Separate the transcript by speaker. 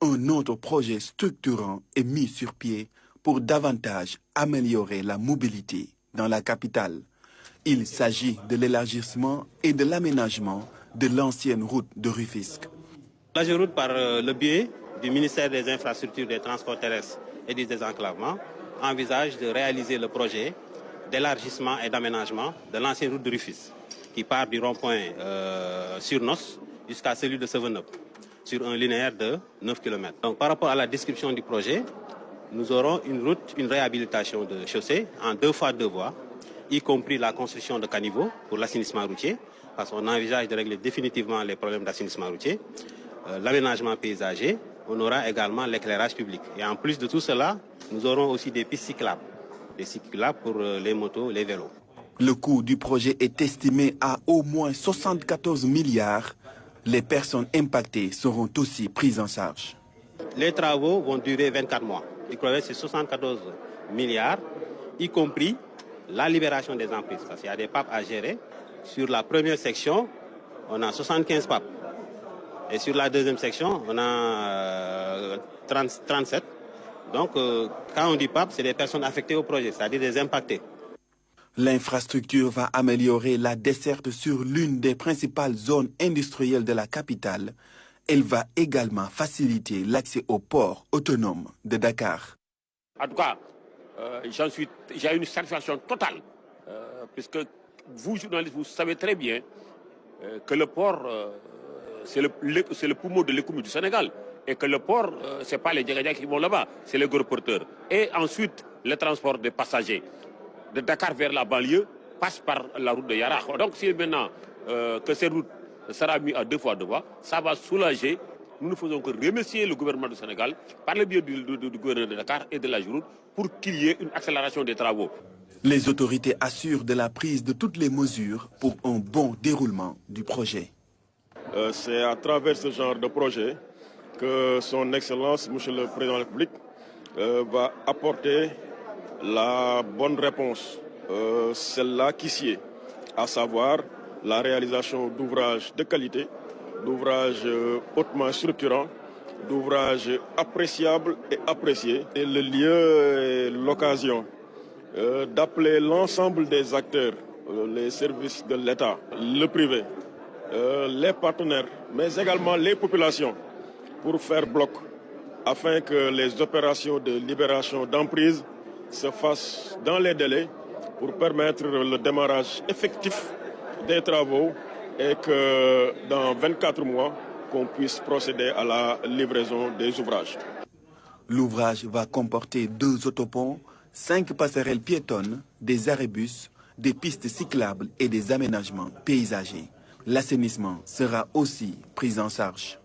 Speaker 1: Un autre projet structurant est mis sur pied pour davantage améliorer la mobilité dans la capitale. Il s'agit de l'élargissement et de l'aménagement de l'ancienne route de Rufisque.
Speaker 2: La route par le biais du ministère des Infrastructures, des Transports terrestres et du désenclavement envisage de réaliser le projet d'élargissement et d'aménagement de l'ancienne route de Rufisque qui part du rond-point sur Nos jusqu'à celui de Seveneup sur un linéaire de 9 km. Donc par rapport à la description du projet, nous aurons une réhabilitation de chaussée en 2 fois 2 voies, y compris la construction de caniveaux pour l'assainissement routier, parce qu'on envisage de régler définitivement les problèmes d'assainissement routier, l'aménagement paysager, on aura également l'éclairage public. Et en plus de tout cela, nous aurons aussi des pistes cyclables, pour les motos, les vélos.
Speaker 1: Le coût du projet est estimé à au moins 74 milliards. Les personnes impactées seront aussi prises en charge.
Speaker 2: Les travaux vont durer 24 mois. Le projet, c'est 74 milliards, y compris la libération des emprises. Parce qu'il y a des PAP à gérer. Sur la première section, on a 75 PAP. Et sur la deuxième section, on a 37. Donc, quand on dit PAP, c'est des personnes affectées au projet, c'est-à-dire des impactés.
Speaker 1: L'infrastructure va améliorer la desserte sur l'une des principales zones industrielles de la capitale. Elle va également faciliter l'accès au port autonome de Dakar.
Speaker 3: En tout cas, j'ai une satisfaction totale, puisque vous, journalistes, vous savez très bien que le port, c'est le poumon de l'économie du Sénégal. Et que le port, ce n'est pas les Djegadiens qui vont là-bas, c'est les gros porteurs. Et ensuite, le transport des passagers de Dakar vers la banlieue passe par la route de Yarakh. Donc si maintenant que cette route sera mise à 2 fois 2 voies, ça va soulager. Nous ne faisons que remercier le gouvernement du Sénégal par le biais du gouverneur de Dakar et de la route pour qu'il y ait une accélération des travaux.
Speaker 1: Les autorités assurent de la prise de toutes les mesures pour un bon déroulement du projet.
Speaker 4: C'est à travers ce genre de projet que son Excellence, Monsieur le Président de la République, va apporter la bonne réponse, celle-là qui sied, à savoir la réalisation d'ouvrages de qualité, d'ouvrages hautement structurants, d'ouvrages appréciables et appréciés. Et le lieu et l'occasion d'appeler l'ensemble des acteurs, les services de l'État, le privé, les partenaires, mais également les populations, pour faire bloc, afin que les opérations de libération d'emprise se fassent dans les délais pour permettre le démarrage effectif des travaux et que dans 24 mois, qu'on puisse procéder à la livraison des ouvrages.
Speaker 1: L'ouvrage va comporter 2 autoponts, 5 passerelles piétonnes, des arrêts-bus, des pistes cyclables et des aménagements paysagers. L'assainissement sera aussi pris en charge.